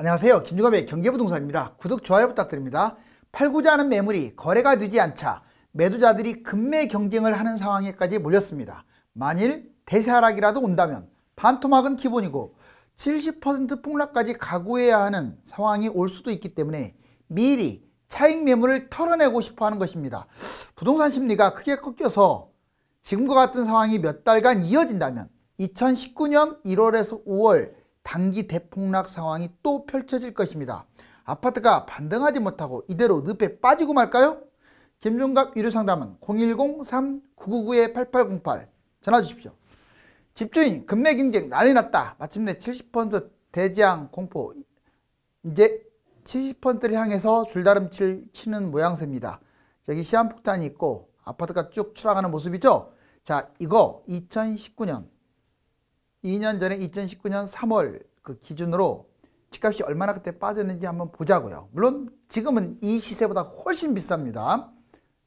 안녕하세요. 김주갑의 경제부동산입니다. 구독, 좋아요 부탁드립니다. 팔고자 하는 매물이 거래가 되지 않자 매도자들이 급매 경쟁을 하는 상황에까지 몰렸습니다. 만일 대세 하락이라도 온다면 반토막은 기본이고 70% 폭락까지 각오해야 하는 상황이 올 수도 있기 때문에 미리 차익 매물을 털어내고 싶어 하는 것입니다. 부동산 심리가 크게 꺾여서 지금과 같은 상황이 몇 달간 이어진다면 2019년 1월에서 5월 단기 대폭락 상황이 또 펼쳐질 것입니다. 아파트가 반등하지 못하고 이대로 늪에 빠지고 말까요? 김종갑 유료상담은 010-3999-8808 전화 주십시오. 집주인 급매 경쟁 난리 났다. 마침내 70% 대지양 공포, 이제 70%를 향해서 줄다름 치는 모양새입니다. 여기 시한폭탄이 있고 아파트가 쭉 추락하는 모습이죠. 자, 이거 2019년 2년 전에 2019년 3월 그 기준으로 집값이 얼마나 그때 빠졌는지 한번 보자고요. 물론 지금은 이 시세보다 훨씬 비쌉니다.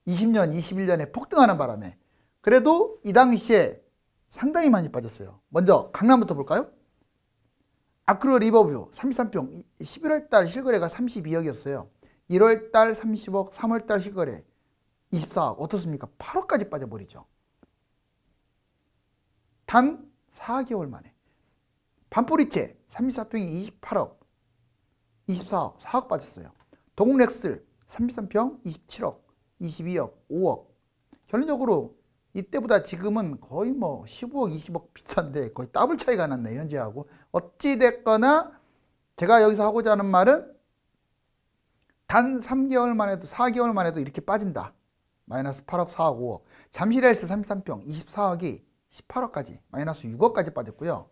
20년, 21년에 폭등하는 바람에. 그래도 이 당시에 상당히 많이 빠졌어요. 먼저 강남부터 볼까요? 아크로 리버뷰 33평 11월달 실거래가 32억이었어요. 1월달 30억, 3월달 실거래 24억. 어떻습니까? 8억까지 빠져버리죠. 단 4개월 만에. 반포리체 34평이 28억, 24억, 4억 빠졌어요. 동렉슬 33평 27억, 22억, 5억. 결론적으로 이때보다 지금은 거의 뭐 15억, 20억 비싼데 거의 더블 차이가 났네, 현재하고. 어찌됐거나 제가 여기서 하고자 하는 말은 단 3개월 만에도 4개월 만에도 이렇게 빠진다. 마이너스 8억, 4억, 5억. 잠실헬스 33평 24억이 18억까지 마이너스 6억까지 빠졌고요.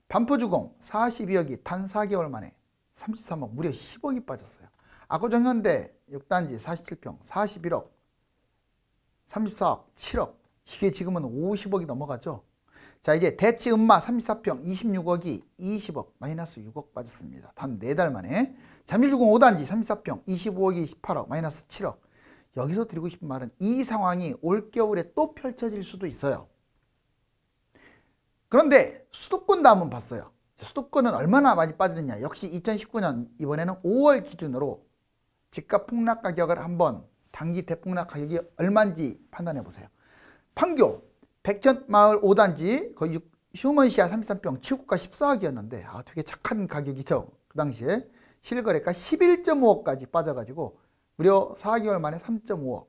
반포주공 42억이 단 4개월 만에 33억 무려 10억이 빠졌어요. 아고정현대 6단지 47평 41억 34억 7억 이게 지금은 50억이 넘어가죠. 자, 이제 대치 음마 34평 26억이 20억 마이너스 6억 빠졌습니다. 단 4달 만에. 잠실주공 5단지 34평 25억이 18억 마이너스 7억. 여기서 드리고 싶은 말은 이 상황이 올겨울에 또 펼쳐질 수도 있어요. 그런데 수도권도 한번 봤어요. 수도권은 얼마나 많이 빠지느냐. 역시 2019년 이번에는 5월 기준으로 집값 폭락 가격을 한번 단기 대폭락 가격이 얼마인지 판단해 보세요. 판교 백현마을 5단지 거의 휴먼시아 33평 최고가 14억이었는데 되게 착한 가격이죠. 그 당시에 실거래가 11.5억까지 빠져가지고 무려 4개월 만에 3.5억.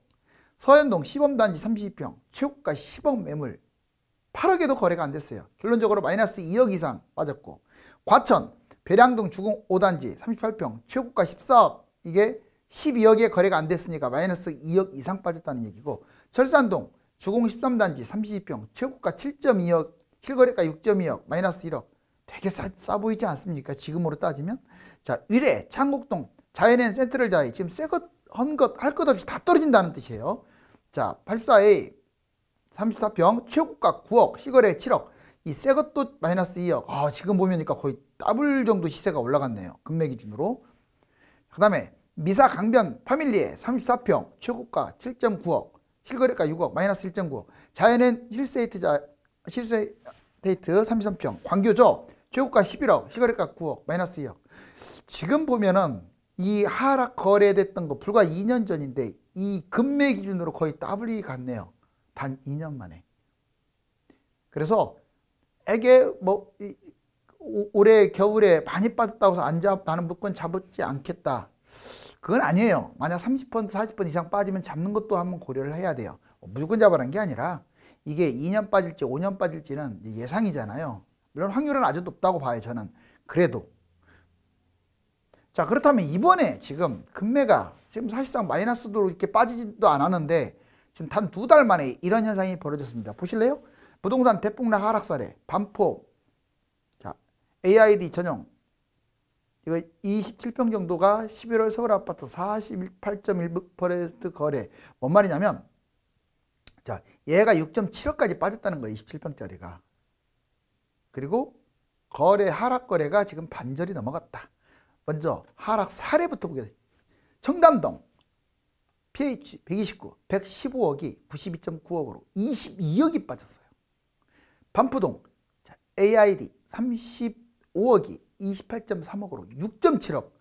서현동 시범단지 32평 최고가 10억 매물 8억에도 거래가 안 됐어요. 결론적으로 마이너스 2억 이상 빠졌고, 과천 배량동 주공 5단지 38평 최고가 14억 이게 12억에 거래가 안 됐으니까 마이너스 2억 이상 빠졌다는 얘기고, 철산동 주공 13단지 32평 최고가 7.2억 실거래가 6.2억 마이너스 1억. 되게 싸 보이지 않습니까? 지금으로 따지면. 자, 위례 창곡동 자연엔 센트럴 자이 지금 새것 헌것 할 것 없이 다 떨어진다는 뜻이에요. 자, 84A 34평 최고가 9억 실거래 7억. 이 새 것도 마이너스 2억. 지금 보니까 거의 더블 정도 시세가 올라갔네요. 금매 기준으로. 그 다음에 미사 강변 파밀리에 34평 최고가 7.9억 실거래가 6억 마이너스 1.9억. 자연엔 힐스테이트 33평 광교죠. 최고가 11억 실거래가 9억 마이너스 2억. 지금 보면은 이 하락 거래됐던 거 불과 2년 전인데 이 금매 기준으로 거의 더블이 갔네요. 단 2년 만에. 그래서 에게 뭐 올해 겨울에 많이 빠졌다고 해서 나는 무조건 잡지 않겠다. 그건 아니에요. 만약 30% 40% 이상 빠지면 잡는 것도 한번 고려를 해야 돼요. 무조건 잡으라는 게 아니라 이게 2년 빠질지 5년 빠질지는 예상이잖아요. 물론 확률은 아주 높다고 봐요, 저는. 그래도. 자, 그렇다면 이번에 지금 금매가 지금 사실상 마이너스도 이렇게 빠지지도 않았는데 지금 단 2달 만에 이런 현상이 벌어졌습니다. 보실래요? 부동산 대폭락 하락 사례 반포. 자, AID 전용 이거 27평 정도가 11월 서울 아파트 48.1% 거래. 뭔 말이냐면, 자, 얘가 6.7억까지 빠졌다는 거예요. 27평짜리가. 그리고 거래 하락 거래가 지금 반절이 넘어갔다. 먼저 하락 사례부터 보겠습니다. 청담동 PH 129 115억이 92.9억으로 22억이 빠졌어요. 반포동 AID 35억이 28.3억으로 6.7억.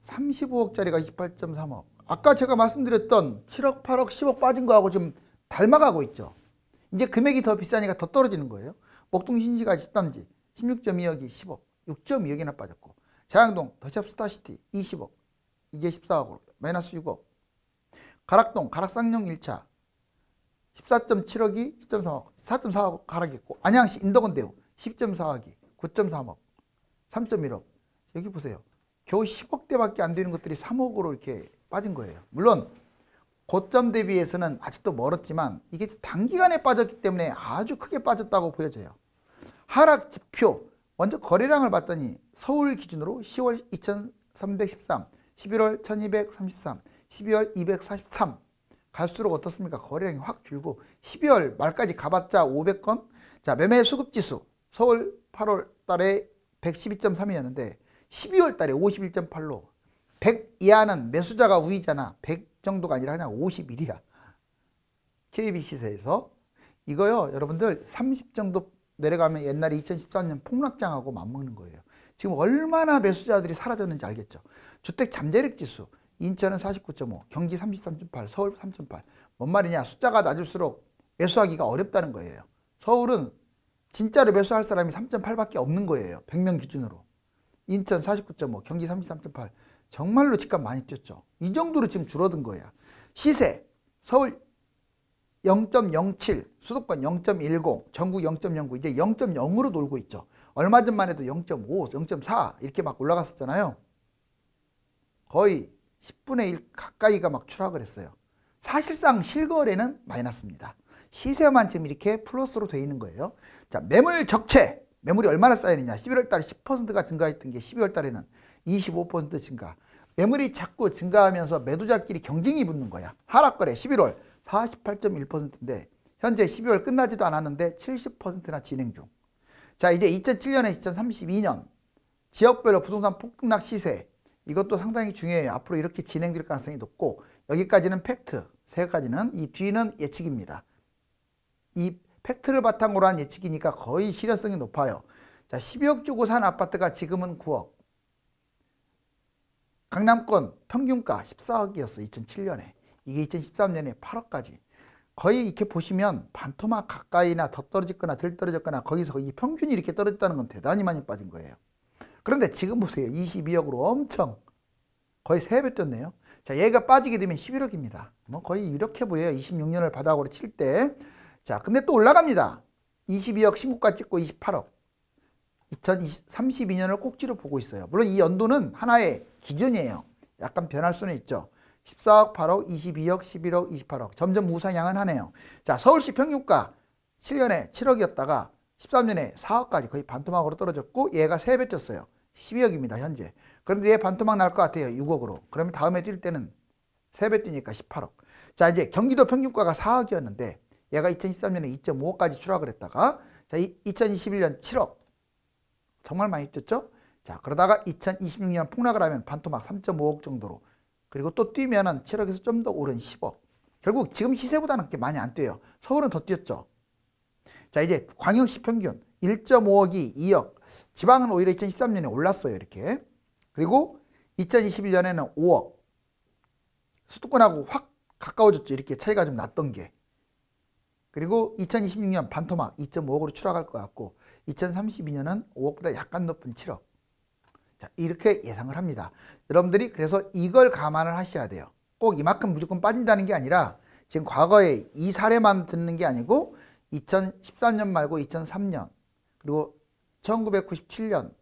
35억짜리가 28.3억. 아까 제가 말씀드렸던 7억, 8억, 10억 빠진 거하고 좀 닮아가고 있죠. 이제 금액이 더 비싸니까 더 떨어지는 거예요. 목동 신시가 13지 16.2억이 10억, 6.2억이나 빠졌고, 자양동 더샵 스타시티 20억, 이게 14억으로 마이너스 6억. 가락동 가락쌍용 1차 14.7억이 10.3억, 4.4억 하락했고, 안양시 인덕원대우 10.4억이 9.3억, 3.1억. 여기 보세요. 겨우 10억대밖에 안 되는 것들이 3억으로 이렇게 빠진 거예요. 물론 고점 대비해서는 아직도 멀었지만 이게 단기간에 빠졌기 때문에 아주 크게 빠졌다고 보여져요. 하락 지표 먼저 거래량을 봤더니 서울 기준으로 10월 2313, 11월 1233, 12월 243 갈수록 어떻습니까? 거래량이 확 줄고 12월 말까지 가봤자 500건. 자, 매매 수급 지수 서울 8월 달에 112.3이었는데 12월 달에 51.8로 100 이하는 매수자가 우위잖아. 100 정도가 아니라 그냥 51이야. KB 시세에서 이거요, 여러분들 30 정도 내려가면 옛날에 2013년 폭락장하고 맞먹는 거예요. 지금 얼마나 매수자들이 사라졌는지 알겠죠. 주택 잠재력 지수 인천은 49.5, 경기 33.8, 서울 3.8. 뭔 말이냐? 숫자가 낮을수록 매수하기가 어렵다는 거예요. 서울은 진짜로 매수할 사람이 3.8밖에 없는 거예요. 100명 기준으로. 인천 49.5, 경기 33.8. 정말로 집값 많이 뛰었죠. 이 정도로 지금 줄어든 거야. 시세 서울 0.07, 수도권 0.10, 전국 0.09, 이제 0.0으로 놀고 있죠. 얼마 전만 해도 0.5, 0.4 이렇게 막 올라갔었잖아요. 거의 10분의 1 가까이가 막 추락을 했어요. 사실상 실거래는 마이너스입니다. 시세만 지금 이렇게 플러스로 돼 있는 거예요. 자, 매물 적체. 매물이 얼마나 쌓여있느냐. 11월 달에 10%가 증가했던 게 12월 달에는 25% 증가. 매물이 자꾸 증가하면서 매도자끼리 경쟁이 붙는 거야. 하락거래 11월 48.1%인데 현재 12월 끝나지도 않았는데 70%나 진행 중. 자, 이제 2007년에 2032년 지역별로 부동산 폭등락 시세, 이것도 상당히 중요해요. 앞으로 이렇게 진행될 가능성이 높고, 여기까지는 팩트, 세 가지는, 이 뒤는 예측입니다. 이 팩트를 바탕으로 한 예측이니까 거의 실효성이 높아요. 자, 12억 주고 산 아파트가 지금은 9억. 강남권 평균가 14억이었어 2007년에. 이게 2013년에 8억까지. 거의 이렇게 보시면 반토막 가까이나 더 떨어졌거나 덜 떨어졌거나 거기서 이 평균이 이렇게 떨어졌다는 건 대단히 많이 빠진 거예요. 그런데 지금 보세요. 22억으로 엄청 거의 3배 뛰었네요. 자, 얘가 빠지게 되면 11억입니다. 뭐 거의 이렇게 보여요. 26년을 바닥으로 칠 때. 자, 근데 또 올라갑니다. 22억 신고가 찍고 28억. 2032년을 꼭지로 보고 있어요. 물론 이 연도는 하나의 기준이에요. 약간 변할 수는 있죠. 14억, 8억, 22억, 11억, 28억. 점점 우상향은 하네요. 자, 서울시 평균가 7년에 7억이었다가 13년에 4억까지 거의 반토막으로 떨어졌고, 얘가 3배 뛰었어요. 12억입니다, 현재. 그런데 얘 반토막 날 것 같아요, 6억으로. 그러면 다음에 뛸 때는 3배 뛰니까 18억. 자, 이제 경기도 평균가가 4억이었는데 얘가 2013년에 2.5억까지 추락을 했다가, 자, 2021년 7억. 정말 많이 뛰었죠? 자, 그러다가 2026년 폭락을 하면 반토막 3.5억 정도로, 그리고 또 뛰면은 7억에서 좀 더 오른 10억. 결국 지금 시세보다는 그렇게 많이 안 뛰어요. 서울은 더 뛰었죠. 자, 이제 광역시 평균 1.5억이 2억. 지방은 오히려 2013년에 올랐어요, 이렇게. 그리고 2021년에는 5억. 수도권하고 확 가까워졌죠. 이렇게 차이가 좀 났던 게. 그리고 2026년 반토막 2.5억으로 추락할 것 같고, 2032년은 5억보다 약간 높은 7억. 자, 이렇게 예상을 합니다. 여러분들이 그래서 이걸 감안을 하셔야 돼요. 꼭 이만큼 무조건 빠진다는 게 아니라, 지금 과거에 이 사례만 듣는 게 아니고 2013년 말고 2003년, 그리고 1997년,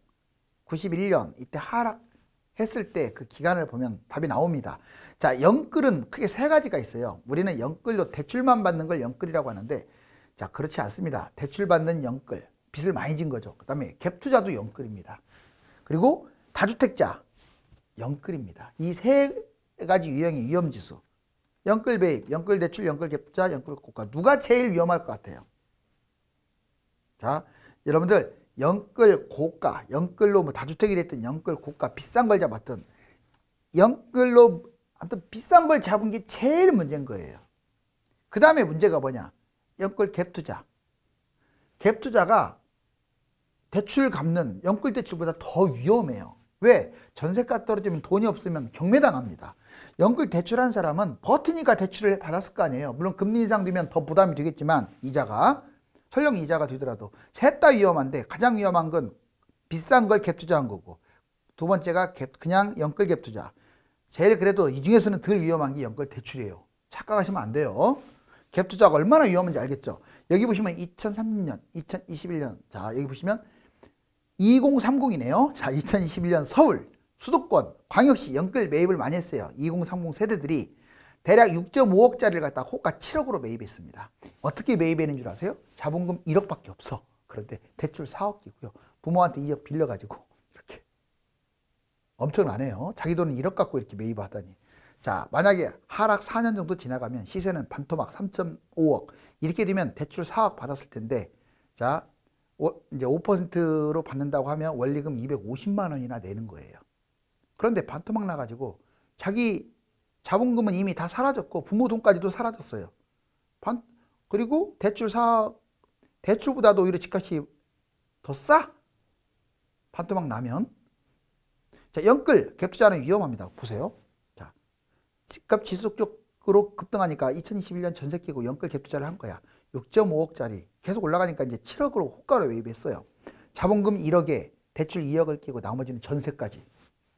91년 이때 하락했을 때 그 기간을 보면 답이 나옵니다. 자, 영끌은 크게 3가지가 있어요. 우리는 영끌로 대출만 받는 걸 영끌이라고 하는데, 자, 그렇지 않습니다. 대출 받는 영끌, 빚을 많이 진 거죠. 그 다음에 갭투자도 영끌입니다. 그리고 다주택자 영끌입니다. 이 3가지 유형의 위험지수. 영끌 배입, 영끌 대출, 영끌 갭투자, 영끌 고가. 누가 제일 위험할 것 같아요? 자, 여러분들 영끌 고가, 영끌로 뭐 다주택이 됐든 영끌 고가, 비싼 걸 잡았든 영끌로 아무튼 비싼 걸 잡은 게 제일 문제인 거예요. 그 다음에 문제가 뭐냐? 영끌 갭투자. 갭투자가 대출 갚는 연끌 대출보다 더 위험해요. 왜? 전세가 떨어지면 돈이 없으면 경매당합니다. 연끌 대출한 사람은 버티니까 대출을 받았을 거 아니에요. 물론 금리 인상되면 더 부담이 되겠지만 이자가 설령 이자가 되더라도 셋 다 위험한데 가장 위험한 건 비싼 걸 갭 투자한 거고 두 번째가 그냥 연끌 갭 투자. 제일 그래도 이 중에서는 덜 위험한 게 연끌 대출이에요. 착각하시면 안 돼요. 갭 투자가 얼마나 위험한지 알겠죠? 여기 보시면 2030년, 2021년 자 여기 보시면 2030이네요. 자 2021년 서울 수도권 광역시 연끌 매입을 많이 했어요. 2030 세대들이 대략 6.5억짜리를 갖다가 호가 7억으로 매입했습니다. 어떻게 매입했는 줄 아세요? 자본금 1억밖에 없어. 그런데 대출 4억이고요. 부모한테 2억 빌려가지고 이렇게 엄청나네요. 자기 돈은 1억 갖고 이렇게 매입하다니. 자 만약에 하락 4년 정도 지나가면 시세는 반토막 3.5억 이렇게 되면 대출 4억 받았을 텐데 자 이제 5%로 받는다고 하면 원리금 250만 원이나 내는 거예요. 그런데 반토막 나가지고 자기 자본금은 이미 다 사라졌고 부모 돈까지도 사라졌어요. 그리고 대출 4억 대출보다도 오히려 집값이 더 싸? 반토막 나면 자 연끌 갭 투자는 위험합니다. 보세요. 자 집값 지속적으로 급등하니까 2021년 전세 끼고 연끌 갭 투자를 한 거야. 6.5억짜리 계속 올라가니까 이제 7억으로 호가로 매입했어요. 자본금 1억에 대출 2억을 끼고 나머지는 전세까지.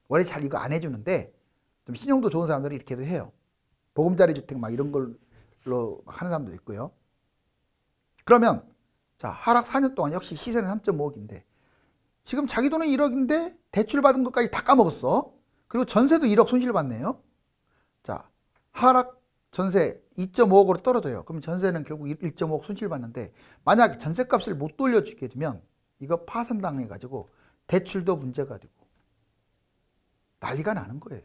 원래 잘 이거 안 해주는데 좀 신용도 좋은 사람들이 이렇게도 해요. 보금자리 주택 막 이런 걸로 하는 사람도 있고요. 그러면 자 하락 4년 동안 역시 시세는 3.5억인데 지금 자기 돈은 1억인데 대출 받은 것까지 다 까먹었어. 그리고 전세도 1억 손실받네요. 자 하락 전세 2.5억으로 떨어져요. 그럼 전세는 결국 1.5억 손실받는데 만약 전세값을 못 돌려주게 되면 이거 파산당해가지고 대출도 문제가 되고 난리가 나는 거예요.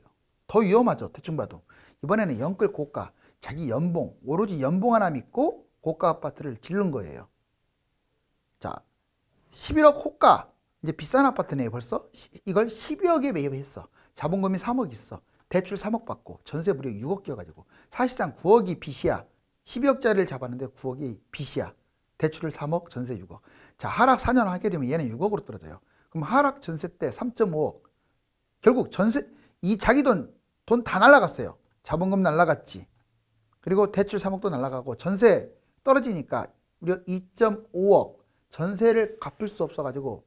더 위험하죠. 대충 봐도. 이번에는 연끌 고가 자기 연봉 오로지 연봉 하나 믿고 고가 아파트를 지른 거예요. 자 11억 호가 이제 비싼 아파트네요. 벌써 이걸 12억에 매입했어. 자본금이 3억 있어. 대출 3억 받고 전세 무려 6억 껴가지고 사실상 9억이 빚이야. 12억짜리를 잡았는데 9억이 빚이야. 대출을 3억 전세 6억. 자 하락 4년 하게 되면 얘는 6억으로 떨어져요. 그럼 하락 전세 때 3.5억 결국 전세 이 자기 돈 다 날라갔어요. 자본금 날라갔지. 그리고 대출 3억도 날라가고 전세 떨어지니까 무려 2.5억 전세를 갚을 수 없어가지고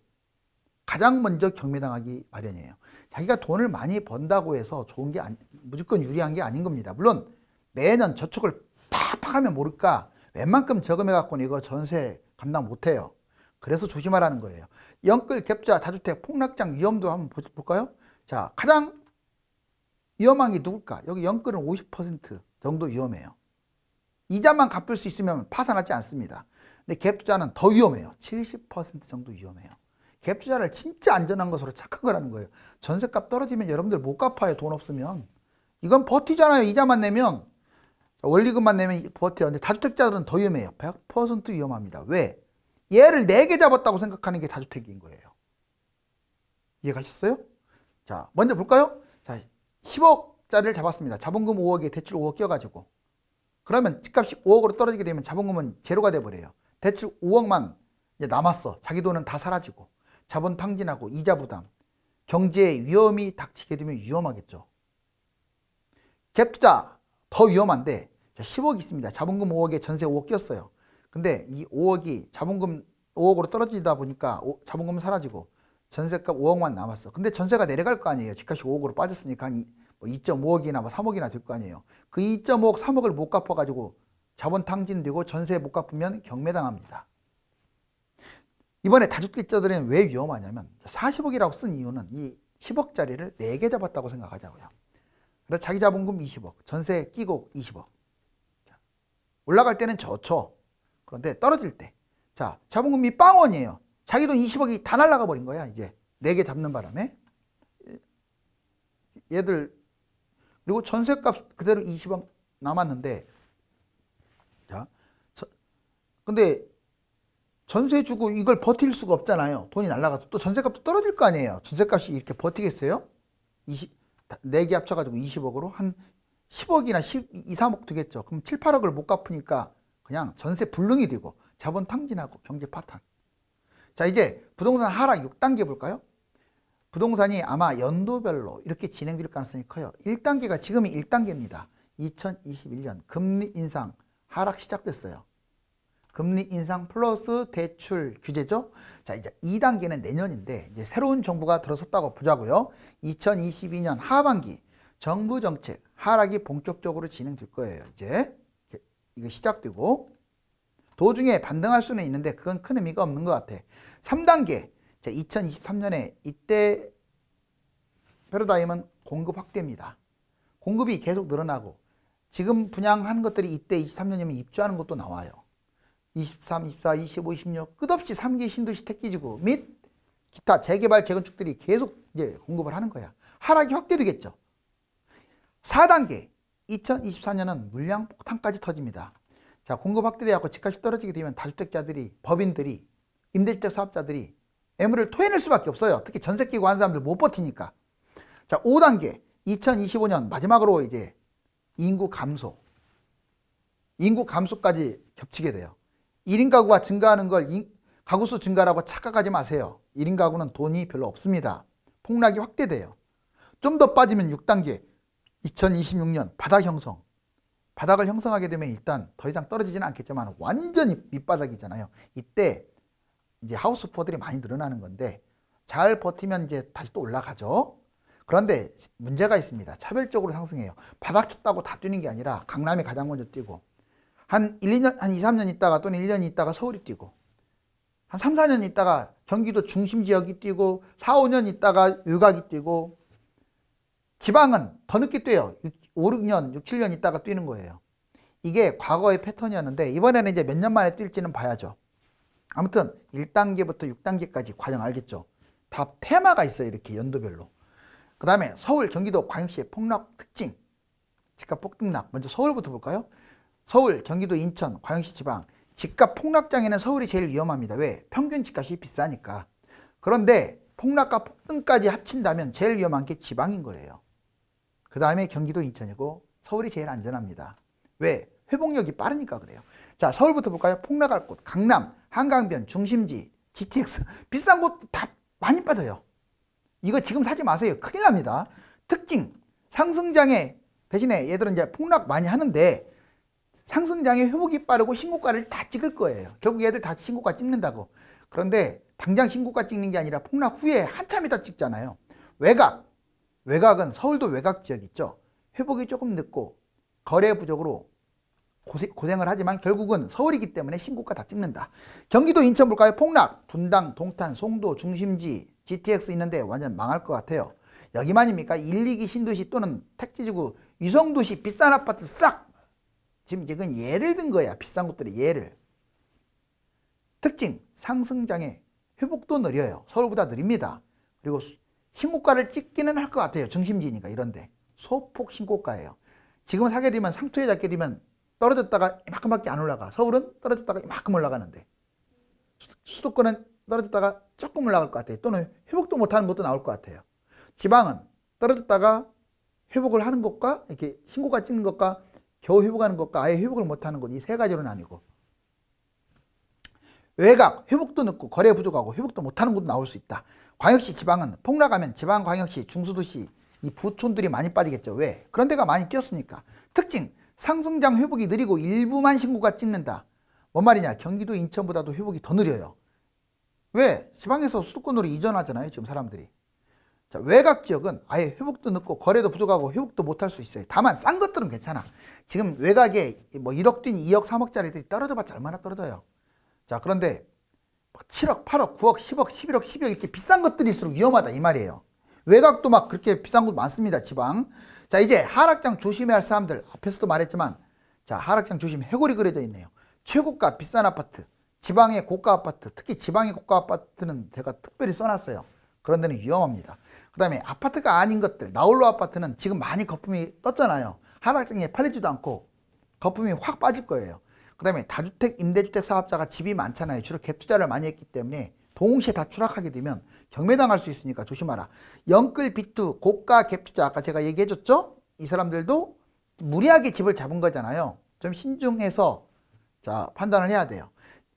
가장 먼저 경매당하기 마련이에요. 자기가 돈을 많이 번다고 해서 좋은 게 무조건 유리한 게 아닌 겁니다. 물론 매년 저축을 팍팍 하면 모를까 웬만큼 저금해 갖고는 이거 전세 감당 못해요. 그래서 조심하라는 거예요. 연끌 갭투자 다주택 폭락장 위험도 한번 볼까요? 자 가장 위험한 게 누굴까? 여기 연끌은 50% 정도 위험해요. 이자만 갚을 수 있으면 파산하지 않습니다. 근데 갭투자는 더 위험해요. 70% 정도 위험해요. 갭투자를 진짜 안전한 것으로 착각을 하는 거예요. 전세값 떨어지면 여러분들 못 갚아요. 돈 없으면. 이건 버티잖아요. 이자만 내면. 원리금만 내면 버텨요. 근데 다주택자들은 더 위험해요. 100% 위험합니다. 왜? 얘를 4개 잡았다고 생각하는 게 다주택인 거예요. 이해가셨어요? 자, 먼저 볼까요? 자, 10억짜리를 잡았습니다. 자본금 5억에 대출 5억 껴가지고. 그러면 집값이 5억으로 떨어지게 되면 자본금은 제로가 돼버려요. 대출 5억만 이제 남았어. 자기 돈은 다 사라지고. 자본 탕진하고 이자 부담. 경제에 위험이 닥치게 되면 위험하겠죠. 갭투자 더 위험한데 10억 있습니다. 자본금 5억에 전세 5억 꼈어요. 근데 이 5억이 자본금 5억으로 떨어지다 보니까 자본금은 사라지고 전세값 5억만 남았어. 근데 전세가 내려갈 거 아니에요. 집값이 5억으로 빠졌으니까 한 2.5억이나 뭐 3억이나 될 거 아니에요. 그 2.5억, 3억을 못 갚아가지고 자본 탕진되고 전세 못 갚으면 경매당합니다. 이번에 다주택자들은 왜 위험하냐면 40억이라고 쓴 이유는 이 10억짜리를 4개 잡았다고 생각하자고요. 그래서 자기 자본금 20억, 전세 끼고 20억. 올라갈 때는 좋죠. 그런데 떨어질 때. 자, 자본금이 빵원이에요. 자기 돈 20억이 다 날아가 버린 거야. 이제 4개 잡는 바람에. 얘들 그리고 전세값 그대로 20억 남았는데 자, 근데 전세 주고 이걸 버틸 수가 없잖아요. 돈이 날아가서 또 전세값도 떨어질 거 아니에요. 전세값이 이렇게 버티겠어요? 4개 합쳐가지고 20억으로 한 10억이나 12, 3억 되겠죠. 그럼 7, 8억을 못 갚으니까 그냥 전세 불능이 되고 자본 탕진하고 경제 파탄. 자, 이제 부동산 하락 6단계 볼까요? 부동산이 아마 연도별로 이렇게 진행될 가능성이 커요. 1단계가 지금이 1단계입니다. 2021년 금리 인상 하락 시작됐어요. 금리 인상 플러스 대출 규제죠. 자, 이제 2단계는 내년인데 이제 새로운 정부가 들어섰다고 보자고요. 2022년 하반기 정부 정책 하락이 본격적으로 진행될 거예요. 이제 이거 시작되고 도중에 반등할 수는 있는데 그건 큰 의미가 없는 것 같아. 3단계 2023년에 이때 패러다임은 공급 확대입니다. 공급이 계속 늘어나고 지금 분양하는 것들이 이때 23년이면 입주하는 것도 나와요. 23, 24, 25, 26 끝없이 3기 신도시 택지지구 및 기타 재개발 재건축들이 계속 이제 공급을 하는 거야. 하락이 확대되겠죠. 4단계 2024년은 물량 폭탄까지 터집니다. 자, 공급 확대되고 집값이 떨어지게 되면 다주택자들이, 법인들이, 임대주택 사업자들이 매물을 토해낼 수밖에 없어요. 특히 전세 끼고 하는 사람들 못 버티니까. 자, 5단계 2025년 마지막으로 이제 인구 감소까지 겹치게 돼요. 1인 가구가 증가하는 걸 가구수 증가라고 착각하지 마세요. 1인 가구는 돈이 별로 없습니다. 폭락이 확대돼요. 좀 더 빠지면 6단계 2026년 바닥 형성. 바닥을 형성하게 되면 일단 더 이상 떨어지지는 않겠지만 완전히 밑바닥이잖아요. 이때 이제 하우스포들이 많이 늘어나는 건데 잘 버티면 이제 다시 또 올라가죠. 그런데 문제가 있습니다. 차별적으로 상승해요. 바닥 쳤다고 다 뛰는 게 아니라 강남이 가장 먼저 뛰고 한 2, 3년 있다가 또는 1년 있다가 서울이 뛰고 한 3, 4년 있다가 경기도 중심 지역이 뛰고 4, 5년 있다가 외곽이 뛰고 지방은 더 늦게 뛰어요. 5, 6년, 6, 7년 있다가 뛰는 거예요. 이게 과거의 패턴이었는데 이번에는 이제 몇 년 만에 뛸지는 봐야죠. 아무튼 1단계부터 6단계까지 과정 알겠죠? 다 테마가 있어요. 이렇게 연도별로. 그 다음에 서울, 경기도, 광역시의 폭락 특징. 집값 폭등락. 먼저 서울부터 볼까요? 서울, 경기도, 인천, 광역시 지방. 집값 폭락장에는 서울이 제일 위험합니다. 왜? 평균 집값이 비싸니까. 그런데 폭락과 폭등까지 합친다면 제일 위험한 게 지방인 거예요. 그 다음에 경기도, 인천이고 서울이 제일 안전합니다. 왜? 회복력이 빠르니까 그래요. 자, 서울부터 볼까요? 폭락할 곳. 강남, 한강변, 중심지, GTX. 비싼 곳 다 많이 빠져요. 이거 지금 사지 마세요. 큰일 납니다. 특징. 상승장에 대신에 얘들은 이제 폭락 많이 하는데 상승장에 회복이 빠르고 신고가를 다 찍을 거예요. 결국 얘들 다 신고가 찍는다고. 그런데 당장 신고가 찍는 게 아니라 폭락 후에 한참 있다 찍잖아요. 외곽은 서울도 외곽 지역 있죠. 회복이 조금 늦고 거래 부족으로 고생을 하지만 결국은 서울이기 때문에 신고가 다 찍는다. 경기도, 인천 볼까요? 폭락, 분당, 동탄, 송도, 중심지, GTX 있는데 완전 망할 것 같아요. 여기만입니까? 1, 2기 신도시 또는 택지지구, 위성도시, 비싼 아파트 싹! 지금 이건 예를 든 거야. 비싼 곳들의 예를. 특징, 상승장에 회복도 느려요. 서울보다 느립니다. 그리고 신고가를 찍기는 할 것 같아요. 중심지니까 이런데. 소폭 신고가예요. 지금 사게 되면 상투에 잡게 되면 떨어졌다가 이만큼밖에 안 올라가. 서울은 떨어졌다가 이만큼 올라가는데 수도권은 떨어졌다가 조금 올라갈 것 같아요. 또는 회복도 못하는 것도 나올 것 같아요. 지방은 떨어졌다가 회복을 하는 것과 이렇게 신고가 찍는 것과 겨우 회복하는 것과 아예 회복을 못하는 것, 이 세 가지로 나뉘고 외곽, 회복도 늦고 거래 부족하고 회복도 못하는 것도 나올 수 있다. 광역시, 지방은 폭락하면 지방, 광역시, 중수도시 이 부촌들이 많이 빠지겠죠. 왜? 그런 데가 많이 끼었으니까. 특징, 상승장 회복이 느리고 일부만 신고가 찍는다. 뭔 말이냐? 경기도, 인천보다도 회복이 더 느려요. 왜? 지방에서 수도권으로 이전하잖아요. 지금 사람들이. 자, 외곽 지역은 아예 회복도 늦고 거래도 부족하고 회복도 못할 수 있어요. 다만 싼 것들은 괜찮아. 지금 외곽에 뭐 1억 뛴 2억, 3억짜리들이 떨어져봤자 얼마나 떨어져요. 자, 그런데 7억, 8억, 9억, 10억, 11억, 12억 이렇게 비싼 것들일수록 위험하다 이 말이에요. 외곽도 막 그렇게 비싼 곳 많습니다. 지방. 자, 이제 하락장 조심해야 할 사람들. 앞에서도 말했지만 자, 하락장 조심. 해골이 그려져 있네요. 최고가 비싼 아파트, 지방의 고가 아파트, 특히 지방의 고가 아파트는 제가 특별히 써놨어요. 그런 데는 위험합니다. 그 다음에 아파트가 아닌 것들, 나홀로 아파트는 지금 많이 거품이 떴잖아요. 하락장에 팔리지도 않고 거품이 확 빠질 거예요. 그 다음에 다주택, 임대주택 사업자가 집이 많잖아요. 주로 갭 투자를 많이 했기 때문에 동시에 다 추락하게 되면 경매당할 수 있으니까 조심하라. 영끌 비투, 고가 갭 투자 아까 제가 얘기해줬죠? 이 사람들도 무리하게 집을 잡은 거잖아요. 좀 신중해서 자 판단을 해야 돼요.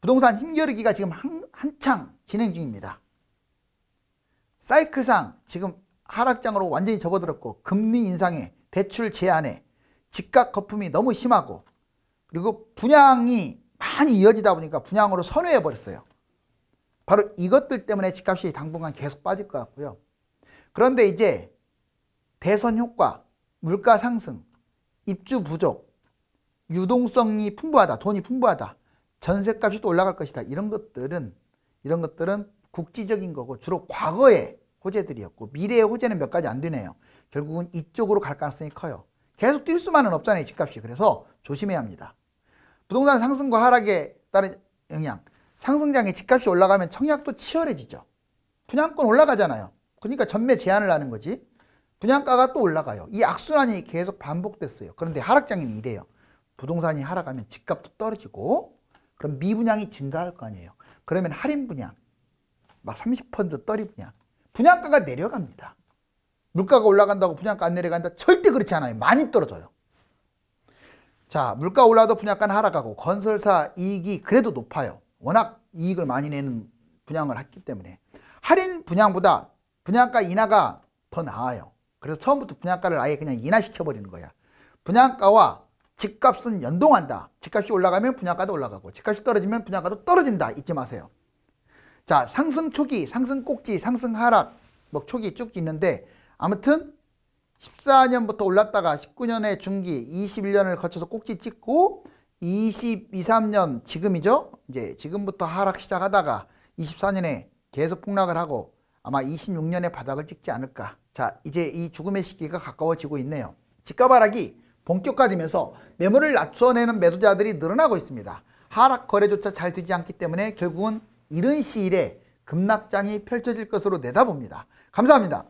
부동산 힘겨루기가 지금 한창 진행 중입니다. 사이클상 지금 하락장으로 완전히 접어들었고 금리 인상에 대출 제한에 집값 거품이 너무 심하고 그리고 분양이 많이 이어지다 보니까 분양으로 선회해 버렸어요. 바로 이것들 때문에 집값이 당분간 계속 빠질 것 같고요. 그런데 이제 대선 효과, 물가 상승, 입주 부족, 유동성이 풍부하다, 돈이 풍부하다, 전셋값이 또 올라갈 것이다. 이런 것들은 국지적인 거고 주로 과거의 호재들이었고 미래의 호재는 몇 가지 안 되네요. 결국은 이쪽으로 갈 가능성이 커요. 계속 뛸 수만은 없잖아요, 집값이. 그래서 조심해야 합니다. 부동산 상승과 하락에 따른 영향, 상승장에 집값이 올라가면 청약도 치열해지죠. 분양권 올라가잖아요. 그러니까 전매 제한을 하는 거지. 분양가가 또 올라가요. 이 악순환이 계속 반복됐어요. 그런데 하락장에는 이래요. 부동산이 하락하면 집값도 떨어지고 그럼 미분양이 증가할 거 아니에요. 그러면 할인 분양, 막 30% 떨이 분양, 분양가가 내려갑니다. 물가가 올라간다고 분양가 안 내려간다? 절대 그렇지 않아요. 많이 떨어져요. 자, 물가 올라도 분양가는 하락하고 건설사 이익이 그래도 높아요. 워낙 이익을 많이 내는 분양을 했기 때문에 할인 분양보다 분양가 인하가 더 나아요. 그래서 처음부터 분양가를 아예 그냥 인하시켜버리는 거야. 분양가와 집값은 연동한다. 집값이 올라가면 분양가도 올라가고 집값이 떨어지면 분양가도 떨어진다. 잊지 마세요. 자, 상승 초기, 상승 꼭지, 상승 하락 뭐 초기 쭉 있는데 아무튼 14년부터 올랐다가 19년의 중기, 21년을 거쳐서 꼭지 찍고 22, 3년 지금이죠. 이제 지금부터 하락 시작하다가 24년에 계속 폭락을 하고 아마 26년에 바닥을 찍지 않을까. 자, 이제 이 죽음의 시기가 가까워지고 있네요. 집값 하락이 본격화되면서 매물을 낮춰내는 매도자들이 늘어나고 있습니다. 하락 거래조차 잘 되지 않기 때문에 결국은 이른 시일에 급락장이 펼쳐질 것으로 내다봅니다. 감사합니다.